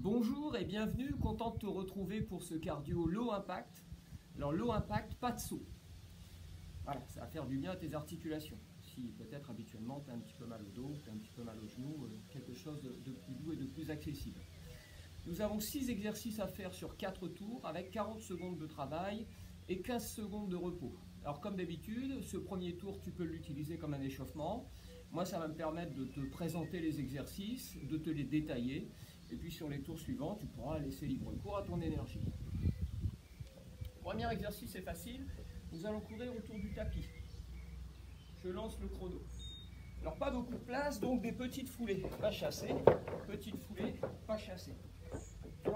Bonjour et bienvenue, content de te retrouver pour ce cardio low impact. Alors low impact, pas de saut. Voilà, ça va faire du bien à tes articulations. Si peut-être habituellement tu as un petit peu mal au dos, tu as un petit peu mal au genou, quelque chose de plus doux et de plus accessible. Nous avons 6 exercices à faire sur 4 tours avec 40 secondes de travail et 15 secondes de repos. Alors comme d'habitude, ce premier tour tu peux l'utiliser comme un échauffement. Moi ça va me permettre de te présenter les exercices, de te les détailler. Et puis sur les tours suivants, tu pourras laisser libre cours à ton énergie. Premier exercice est facile, nous allons courir autour du tapis. Je lance le chrono. Alors pas beaucoup de place, donc des petites foulées, pas chassées, petites foulées, pas chassées.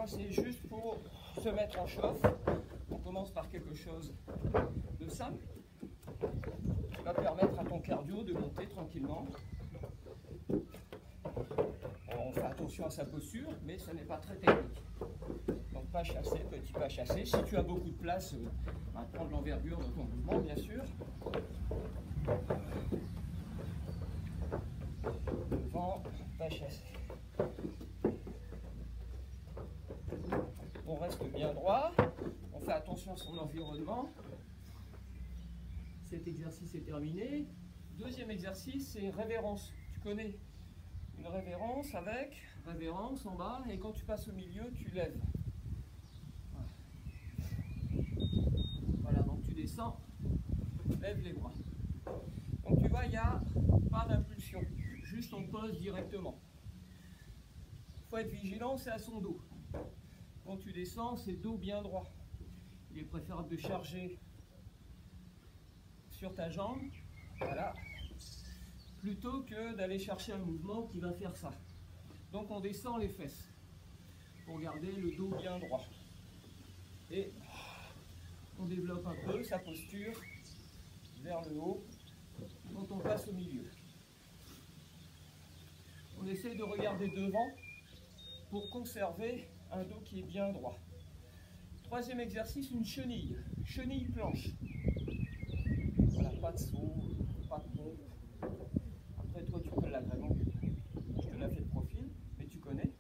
C'est juste pour se mettre en chauffe. On commence par quelque chose de simple, qui va permettre à ton cardio de monter tranquillement. On fait attention à sa posture, mais ce n'est pas très technique. Donc pas chassé, petit pas chassé. Si tu as beaucoup de place, prends de l'envergure dans ton mouvement, bien sûr. Devant, pas chassé. On reste bien droit. On fait attention à son environnement. Cet exercice est terminé. Deuxième exercice, c'est révérence. Tu connais une révérence avec révérence en bas, et quand tu passes au milieu, tu lèves. Voilà, donc tu descends, lève les bras. Donc tu vois, il n'y a pas d'impulsion, juste on pose directement. Il faut être vigilant, c'est à son dos. Quand tu descends, c'est dos bien droit. Il est préférable de charger sur ta jambe, voilà, plutôt que d'aller chercher un mouvement qui va faire ça. Donc on descend les fesses pour garder le dos bien droit. Et on développe un peu sa posture vers le haut quand on passe au milieu. On essaie de regarder devant pour conserver un dos qui est bien droit. Troisième exercice, une chenille. Chenille planche. Voilà, pas de saut, pas de pompe. Après toi tu peux l'agrément. Je te l'ai fait de profil, mais tu connais.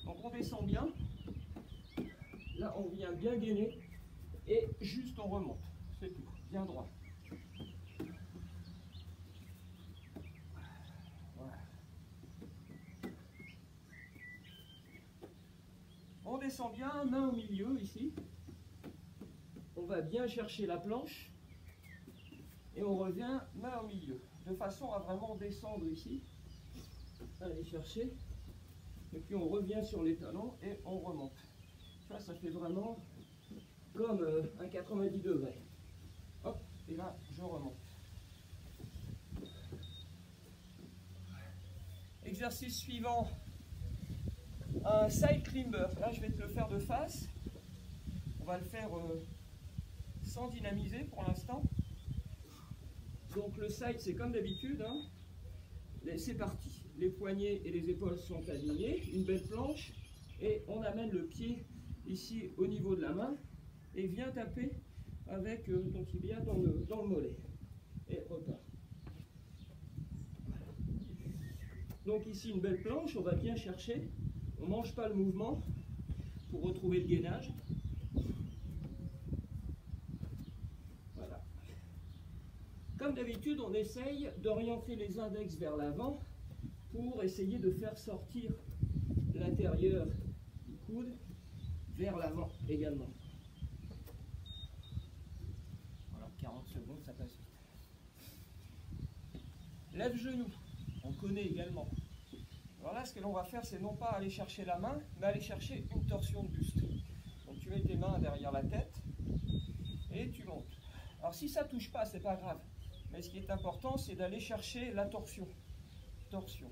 Donc on descend bien. Là on vient bien gainer. Et juste on remonte. C'est tout. Bien droit. Voilà. On descend bien, main au milieu ici. On va bien chercher la planche. Et on revient main au milieu. De façon à vraiment descendre ici. Aller chercher. Et puis on revient sur les talons et on remonte. Ça fait vraiment comme un 90 degrés. Hop, et là je remonte. Exercice suivant, un side climber. Là je vais te le faire de face. On va le faire sans dynamiser pour l'instant. Donc le side c'est comme d'habitude, hein. C'est parti. Les poignets et les épaules sont alignés, une belle planche, et on amène le pied ici au niveau de la main et vient taper avec ton tibia dans le mollet. Et repart. Voilà. Donc ici une belle planche, on va bien chercher, on ne mange pas le mouvement pour retrouver le gainage. Voilà. Comme d'habitude, on essaye d'orienter les index vers l'avant pour essayer de faire sortir l'intérieur du coude vers l'avant également. Voilà, 40 secondes, ça passe vite. Lève-genou, on connaît également. Alors là, ce que l'on va faire, c'est non pas aller chercher la main, mais aller chercher une torsion de buste. Donc tu mets tes mains derrière la tête et tu montes. Alors si ça ne touche pas, c'est pas grave. Mais ce qui est important, c'est d'aller chercher la torsion. Torsion.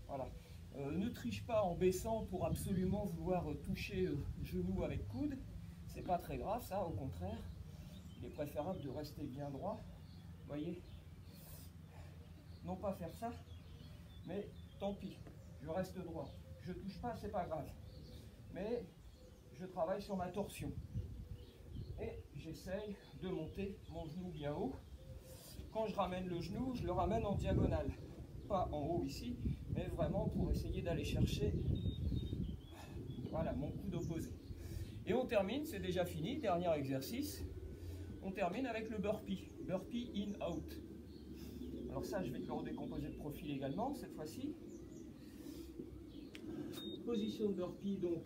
Voilà. Ne triche pas en baissant pour absolument vouloir toucher genou avec coude. C'est pas très grave, ça, au contraire. Il est préférable de rester bien droit. Voyez. Non pas faire ça, mais tant pis. Je reste droit. Je touche pas, c'est pas grave. Mais je travaille sur ma torsion. Et j'essaye de monter mon genou bien haut. Quand je ramène le genou, je le ramène en diagonale. Pas en haut ici, mais vraiment pour essayer d'aller chercher Et on termine, c'est déjà fini, dernier exercice. On termine avec le burpee. Burpee in, out. Alors ça, je vais te le redécomposer de profil également, cette fois-ci. Position de burpee, donc,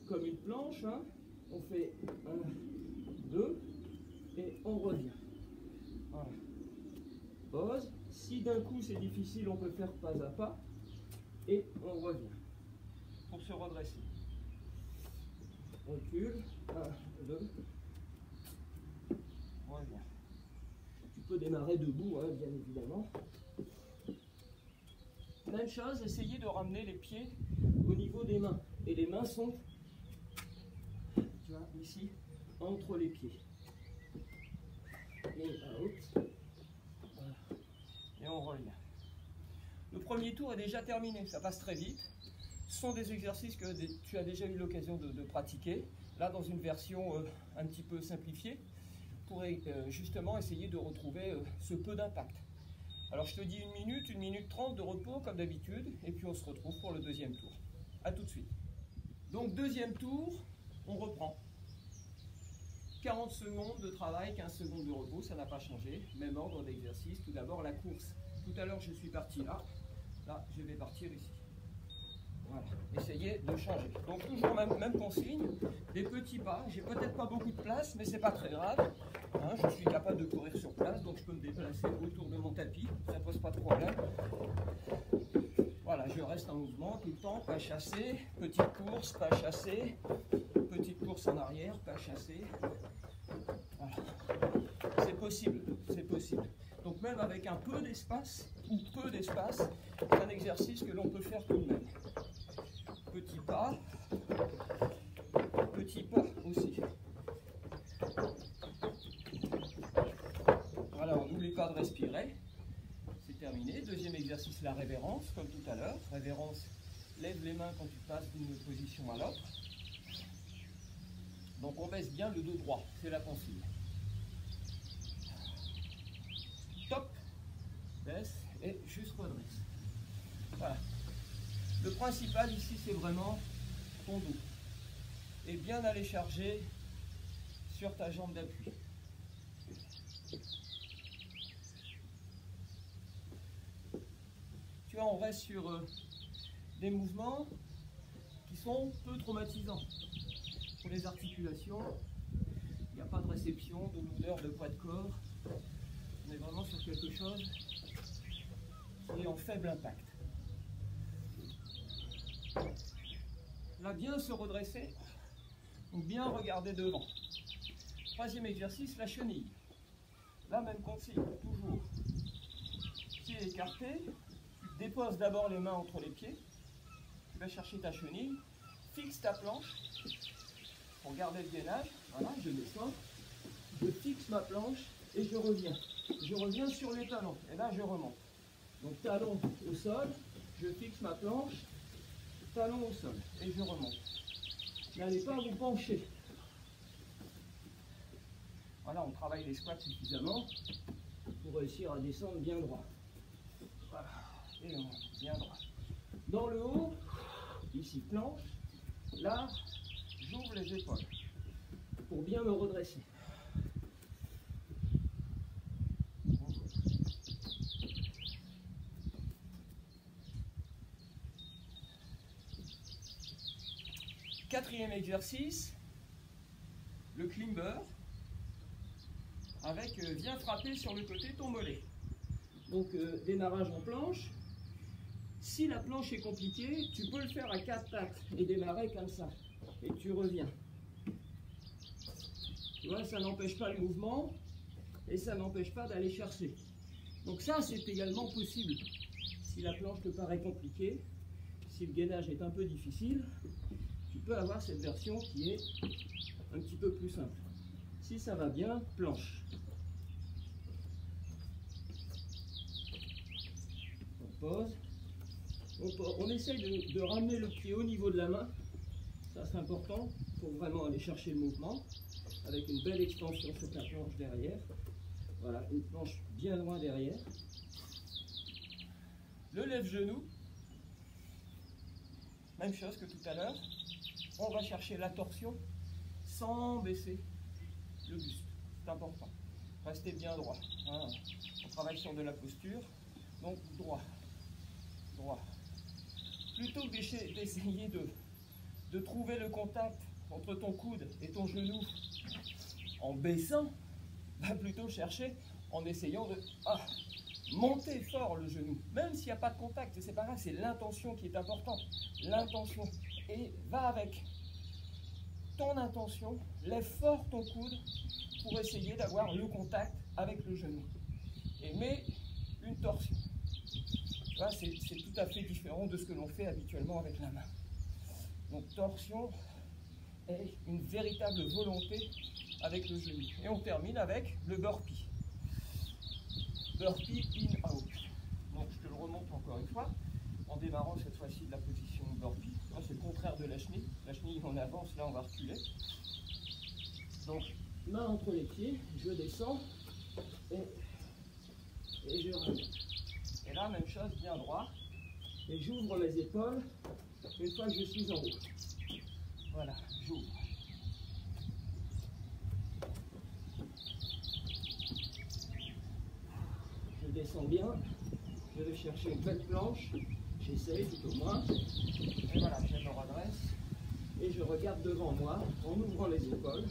comme une planche. Hein. On fait 1, 2, et on revient. Voilà. Pause. Si d'un coup c'est difficile, on peut faire pas à pas. Et on revient. Pour se redresser. On recule. 1, 2. On revient. Tu peux démarrer debout, hein, bien évidemment. Même chose, essayez de ramener les pieds au niveau des mains. Et les mains sont, tu vois, ici, entre les pieds. Et out. Voilà. Et on revient. Le premier tour est déjà terminé, ça passe très vite. Ce sont des exercices que tu as déjà eu l'occasion de pratiquer. Là, dans une version un petit peu simplifiée, pour justement essayer de retrouver ce peu d'impact. Alors je te dis 1 minute 30 de repos comme d'habitude, et puis on se retrouve pour le deuxième tour. A tout de suite. Donc deuxième tour, on reprend. 40 secondes de travail, 15 secondes de repos, ça n'a pas changé. Même ordre d'exercice. Tout d'abord la course. Tout à l'heure je suis parti là. Là je vais partir ici. Voilà. Essayez de changer. Donc toujours même consigne, des petits pas. J'ai peut-être pas beaucoup de place, mais c'est pas très grave. Hein, je suis capable de courir sur place, donc je peux me déplacer autour de mon tapis. Ça pose pas de problème. Voilà, je reste en mouvement tout le temps, pas chassé, petite course, pas chassé, petite course en arrière, pas chassé. Voilà. C'est possible, c'est possible. Donc même avec un peu d'espace, ou peu d'espace, c'est un exercice que l'on peut faire tout de même. Petit pas aussi. Voilà, on n'oublie pas de respirer. C'est terminé. Deuxième exercice, la révérence, comme tout à l'heure. Révérence, lève les mains quand tu passes d'une position à l'autre. Donc on baisse bien le dos droit, c'est la consigne. Top, baisse et juste redresse. Voilà. Le principal ici, c'est vraiment ton dos. Et bien aller charger sur ta jambe d'appui. Tu vois, on reste sur des mouvements qui sont peu traumatisants. Pour les articulations, il n'y a pas de réception, de lourdeur, de poids de corps. On est vraiment sur quelque chose qui est en faible impact. Là, bien se redresser, ou bien regarder devant. Troisième exercice, la chenille. Là, même consigne, toujours. Pieds écartés, tu déposes d'abord les mains entre les pieds, tu vas chercher ta chenille, fixe ta planche pour garder le gainage. Voilà, je descends, je fixe ma planche et je reviens. Je reviens sur les talons et là je remonte. Donc talon au sol, je fixe ma planche, talon au sol et je remonte. N'allez pas vous pencher. Voilà, on travaille les squats suffisamment pour réussir à descendre bien droit. Voilà, et on monte bien droit. Dans le haut, ici planche, là, j'ouvre les épaules pour bien me redresser. Quatrième exercice, le climber, avec viens frapper sur le côté ton mollet. Donc démarrage en planche. Si la planche est compliquée, tu peux le faire à 4 pattes et démarrer comme ça. Et tu reviens. Tu vois, ça n'empêche pas le mouvement et ça n'empêche pas d'aller chercher. Donc ça, c'est également possible. Si la planche te paraît compliquée, si le gainage est un peu difficile, tu peux avoir cette version qui est un petit peu plus simple. Si ça va bien, planche. On pose. On essaye de ramener le pied au niveau de la main. Ça, c'est important pour vraiment aller chercher le mouvement. Avec une belle extension sur ta planche derrière. Voilà, une planche bien loin derrière. Le lève-genou. Même chose que tout à l'heure. On va chercher la torsion sans baisser le buste. C'est important. Restez bien droit. Hein. On travaille sur de la posture. Donc droit. Droit. Plutôt que d'essayer de trouver le contact entre ton coude et ton genou en baissant, va plutôt chercher en essayant de monter fort le genou. Même s'il n'y a pas de contact, c'est pas grave, c'est l'intention qui est importante. L'intention. Et va avec ton intention, lève fort ton coude pour essayer d'avoir le contact avec le genou. Et mets une torsion. Tu vois, c'est tout à fait différent de ce que l'on fait habituellement avec la main. Donc torsion est une véritable volonté avec le genou. Et on termine avec le burpee. Burpee in out. Donc je te le remonte encore une fois, en démarrant cette fois-ci de la position burpee. C'est le contraire de la chenille. La chenille on avance, là on va reculer. Donc main entre les pieds, je descends et je reviens. Et là même chose, bien droit. Et j'ouvre mes épaules une fois que je suis en haut. Voilà, j'ouvre. Je descends bien, je vais chercher une belle planche, j'essaye tout au moins, et voilà, je me redresse, et je regarde devant moi en ouvrant les épaules.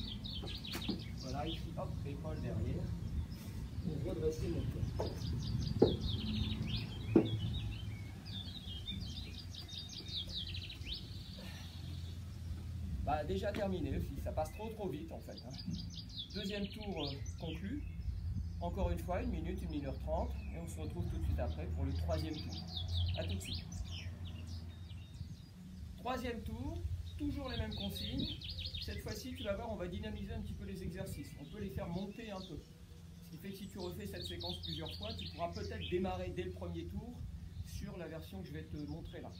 Voilà, ici, hop, épaule derrière, pour redresser mon corps. Bah, déjà terminé aussi, ça passe trop vite en fait. Hein. Deuxième tour conclu. Encore une fois, 1 minute, 1 minute 30, et on se retrouve tout de suite après pour le troisième tour. A tout de suite. Troisième tour, toujours les mêmes consignes. Cette fois-ci, tu vas voir, on va dynamiser un petit peu les exercices. On peut les faire monter un peu. Ce qui fait que si tu refais cette séquence plusieurs fois, tu pourras peut-être démarrer dès le premier tour sur la version que je vais te montrer là.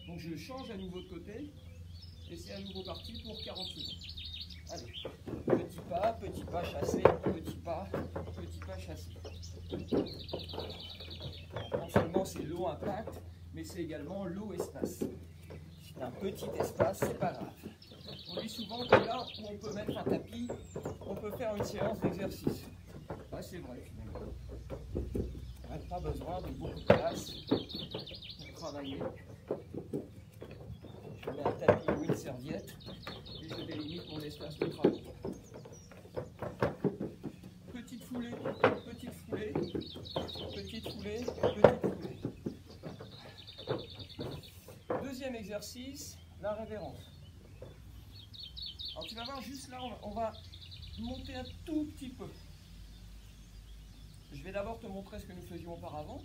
Donc je change à nouveau de côté, et c'est à nouveau parti pour 40 secondes. Allez, petit pas chassé, petit pas chassé. Non seulement c'est low impact, mais c'est également low espace. C'est un petit espace, c'est pas grave. On dit souvent que là où on peut mettre un tapis, on peut faire une séance d'exercice. Ouais, c'est vrai finalement. On n'a pas besoin de beaucoup de place pour travailler. Je mets un tapis ou une serviette et je délimite mon espace de travail. Petite foulée, petite foulée, petite foulée, petite foulée. Deuxième exercice, la révérence. Alors tu vas voir juste là, on va monter un tout petit peu. Je vais d'abord te montrer ce que nous faisions auparavant.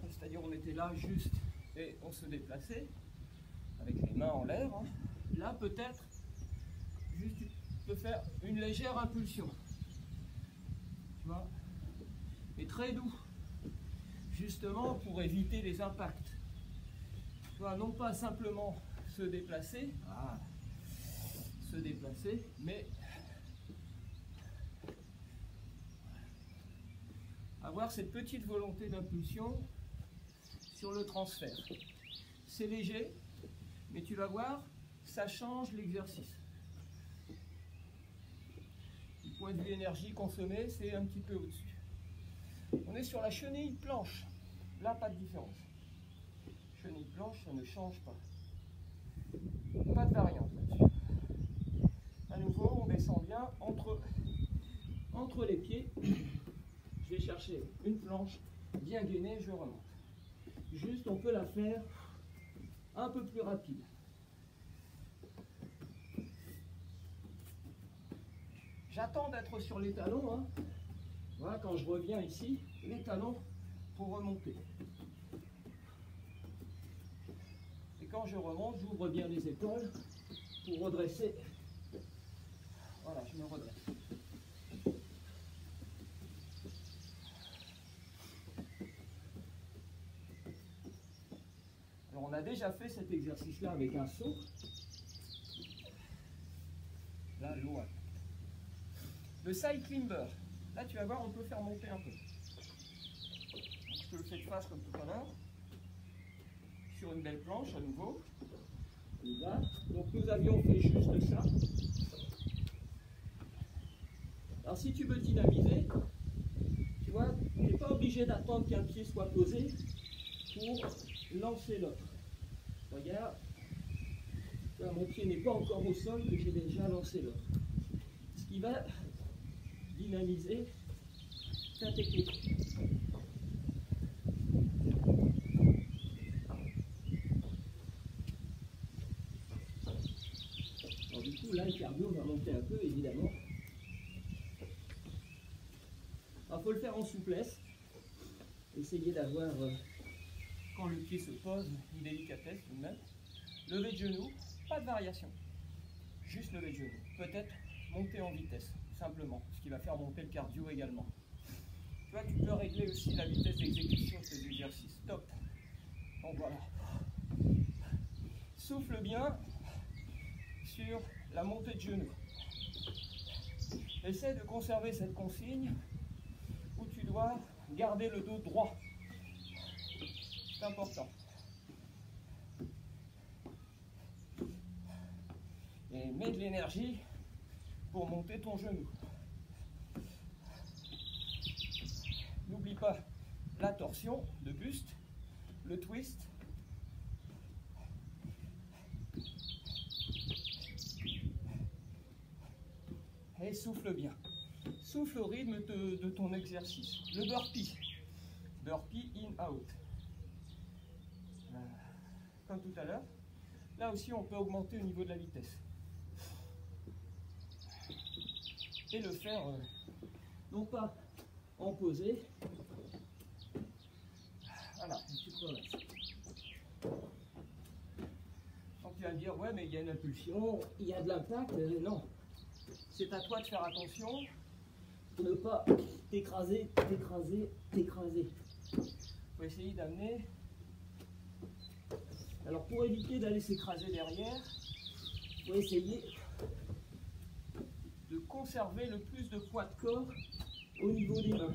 C'est-à-dire on était là juste et on se déplaçait avec les mains en l'air. Hein. Là peut-être, juste tu peux faire une légère impulsion. Tu vois, et très doux. Justement pour éviter les impacts. Tu vois, non pas simplement se déplacer, mais avoir cette petite volonté d'impulsion sur le transfert. C'est léger, mais tu vas voir, ça change l'exercice. Du point de vue énergie consommée, c'est un petit peu au-dessus. On est sur la chenille planche. Là, pas de différence. Chenille planche, ça ne change pas. Pas de variante là-dessus. À nouveau, on descend bien entre les pieds. Je vais chercher une planche bien gainée, je remonte. Juste, on peut la faire un peu plus rapide. J'attends d'être sur les talons. Hein. Voilà, quand je reviens ici, les talons pour remonter. Et quand je remonte, j'ouvre bien les épaules pour redresser. Voilà, je me redresse. Alors, on a déjà fait cet exercice-là avec un saut. Là, loin. Le side climber. Là, tu vas voir, on peut faire monter un peu. Donc, je te le fais de face comme tout à l'heure. Sur une belle planche, à nouveau. Là. Donc nous avions fait juste ça. Alors si tu veux dynamiser, tu vois, tu n'es pas obligé d'attendre qu'un pied soit posé pour lancer l'autre. Regarde, là, mon pied n'est pas encore au sol, que j'ai déjà lancé l'autre. Ce qui va dynamiser ta technique. Alors du coup, là, le cardio va monter un peu, évidemment. Il faut le faire en souplesse. Essayez d'avoir, quand le pied se pose, une délicatesse tout de même. Lever de genou, pas de variation. Juste lever de genou. Peut-être monter en vitesse, simplement. Ce qui va faire monter le cardio également. Tu vois, tu peux régler aussi la vitesse d'exécution de tes exercices. Top. Donc voilà. Souffle bien sur la montée de genou. Essaie de conserver cette consigne où tu dois garder le dos droit. C'est important. Et mets de l'énergie pour monter ton genou. N'oublie pas la torsion de buste, le twist. Et souffle bien. Souffle au rythme de ton exercice. Le burpee. Burpee in, out. Comme tout à l'heure. Là aussi, on peut augmenter au niveau de la vitesse. Et le faire, non pas en posé. Voilà, une petite relâche. Donc tu vas me dire, ouais, mais il y a une impulsion, il y a de l'impact. Non. C'est à toi de faire attention pour ne pas t'écraser, t'écraser, t'écraser. Il faut essayer d'amener. Alors pour éviter d'aller s'écraser derrière, il faut essayer de conserver le plus de poids de corps au niveau des mains.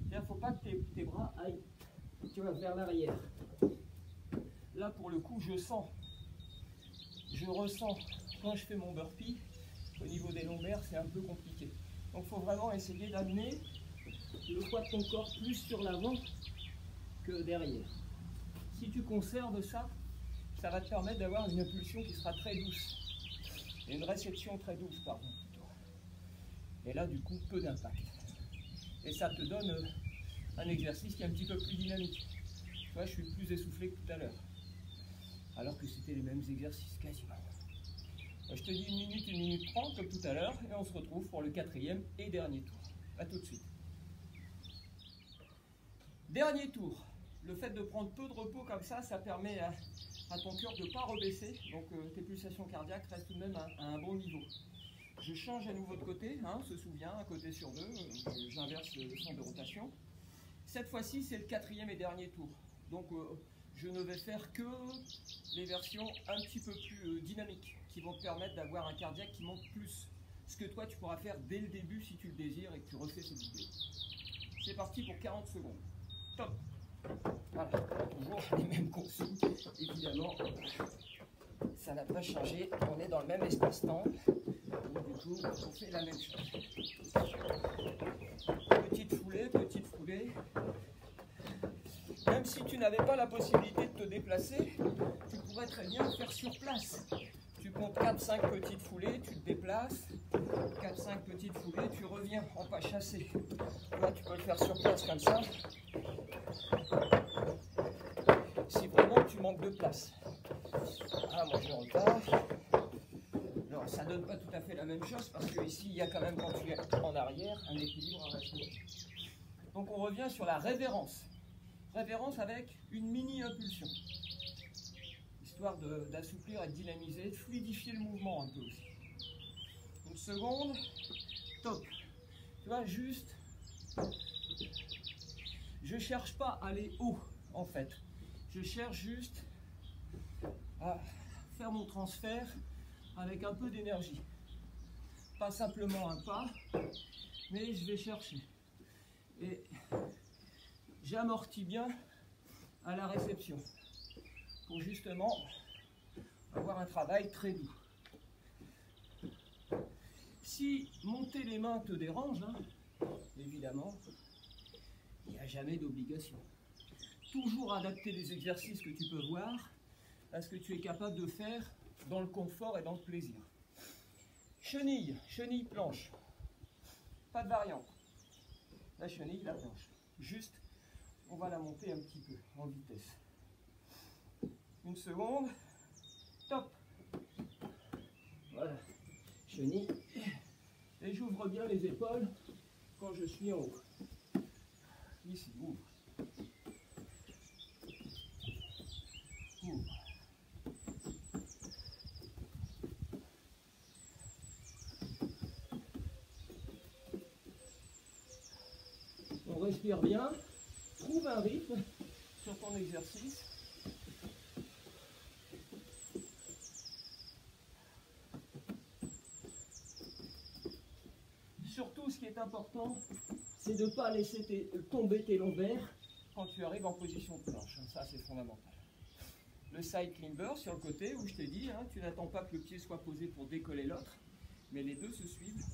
Il ne faut pas que tes bras aillent, tu vois, vers l'arrière. Là pour le coup je ressens quand je fais mon burpee, au niveau des lombaires c'est un peu compliqué. Donc il faut vraiment essayer d'amener le poids de ton corps plus sur l'avant que derrière. Si tu conserves ça, ça va te permettre d'avoir une impulsion qui sera très douce. Et une réception très douce, pardon, plutôt. Et là, du coup, peu d'impact. Et ça te donne un exercice qui est un petit peu plus dynamique. Tu vois, je suis plus essoufflé que tout à l'heure. Alors que c'était les mêmes exercices, quasiment. Je te dis 1 minute 30, comme tout à l'heure, et on se retrouve pour le 4e et dernier tour. A tout de suite. Dernier tour. Le fait de prendre peu de repos comme ça permet à ton cœur de ne pas rebaisser, donc tes pulsations cardiaques restent tout de même à un bon niveau. Je change à nouveau de côté, hein, on se souvient, un côté sur deux, j'inverse le sens de rotation. Cette fois-ci, c'est le 4e et dernier tour. Donc je ne vais faire que les versions un petit peu plus dynamiques, qui vont te permettre d'avoir un cardiaque qui monte plus. Ce que toi, tu pourras faire dès le début si tu le désires et que tu refais cette vidéo. C'est parti pour 40 secondes. Top! Voilà, toujours les mêmes consignes, évidemment, ça n'a pas changé, on est dans le même espace-temps, donc du coup, on fait la même chose. Petite foulée, même si tu n'avais pas la possibilité de te déplacer, tu pourrais très bien le faire sur place. Tu comptes 4-5 petites foulées, tu te déplaces, 4-5 petites foulées, tu reviens en pas chassé. Là, tu peux le faire sur place comme ça. Si vraiment tu manques de place. Ah, moi je repars. Non, ça donne pas tout à fait la même chose parce que ici il y a quand même, quand tu es en arrière, un équilibre à rester. Donc on revient sur la révérence. Révérence avec une mini impulsion. Histoire d'assouplir et de dynamiser, de fluidifier le mouvement un peu aussi. Une seconde. Top. Tu vois, juste. Je cherche pas à aller haut en fait. Je cherche juste à faire mon transfert avec un peu d'énergie. Pas simplement un pas, mais je vais chercher. Et j'amortis bien à la réception pour justement avoir un travail très doux. Si monter les mains te dérange, hein, évidemment, il n'y a jamais d'obligation. Toujours adapter les exercices que tu peux voir à ce que tu es capable de faire dans le confort et dans le plaisir. Chenille, chenille planche. Pas de variante. La chenille, la planche. Juste, on va la monter un petit peu en vitesse. Une seconde. Top. Voilà. Chenille. Et j'ouvre bien les épaules quand je suis en haut. Ici, ouvre. Ouvre. On respire bien. Trouve un rythme sur ton exercice. Surtout, ce qui est important, c'est de ne pas laisser tomber tes lombaires quand tu arrives en position de planche. Ça, c'est fondamental. Le side climber sur le côté, où je t'ai dit, hein, tu n'attends pas que le pied soit posé pour décoller l'autre, mais les deux se suivent.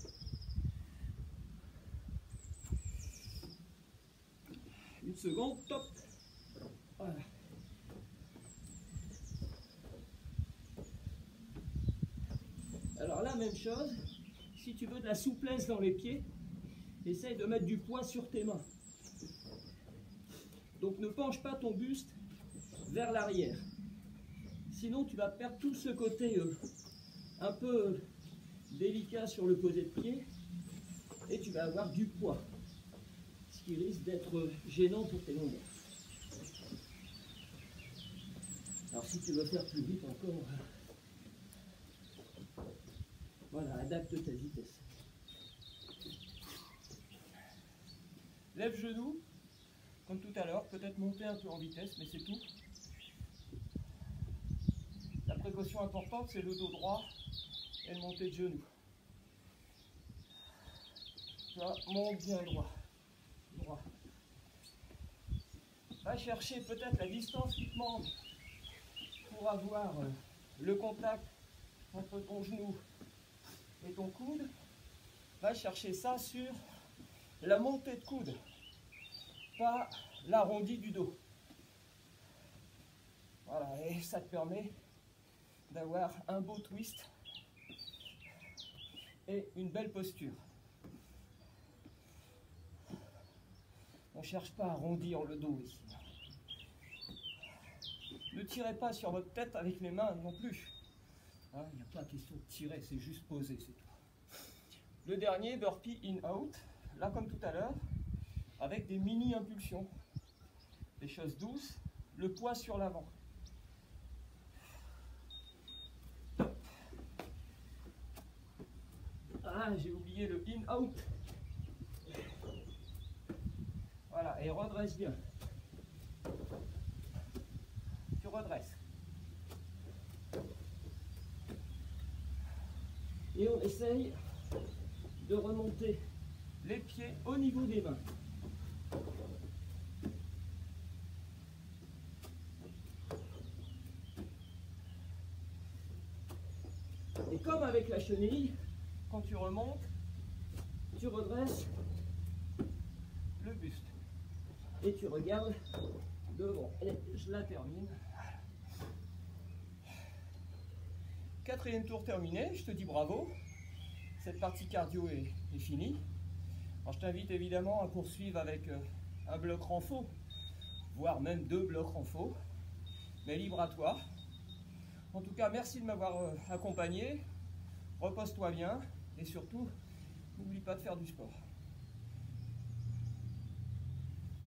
Une seconde, top. Voilà. Alors là, même chose, si tu veux de la souplesse dans les pieds, essaye de mettre du poids sur tes mains. Donc ne penche pas ton buste vers l'arrière. Sinon tu vas perdre tout ce côté un peu délicat sur le posé de pied et tu vas avoir du poids. Ce qui risque d'être gênant pour tes lombaires. Alors si tu veux faire plus vite encore, voilà, adapte ta vitesse. Lève genou, comme tout à l'heure, peut-être monter un peu en vitesse, mais c'est tout. La précaution importante, c'est le dos droit et le monter de genou. Tu vois, monte bien droit. Droit. Va chercher peut-être la distance qui te manque pour avoir le contact entre ton genou et ton coude. Va chercher ça sur la montée de coude, pas l'arrondi du dos. Voilà, et ça te permet d'avoir un beau twist et une belle posture. On ne cherche pas à arrondir le dos ici. Ne tirez pas sur votre tête avec les mains non plus. Hein, il n'y a pas question de tirer, c'est juste poser, c'est tout. Le dernier, burpee in-out, là comme tout à l'heure, avec des mini-impulsions. Des choses douces, le poids sur l'avant. Ah, j'ai oublié le in-out. Voilà, et redresse bien. Tu redresses. Et on essaye de remonter les pieds au niveau des mains. Et comme avec la chenille, quand tu remontes, tu redresses le buste. Et tu regardes devant. Et je la termine. Quatrième tour terminé, je te dis bravo. Cette partie cardio est finie. Alors, je t'invite évidemment à poursuivre avec un bloc renfo, voire même 2 blocs renfo, mais libre à toi. En tout cas, merci de m'avoir accompagné. Repose-toi bien et surtout, n'oublie pas de faire du sport.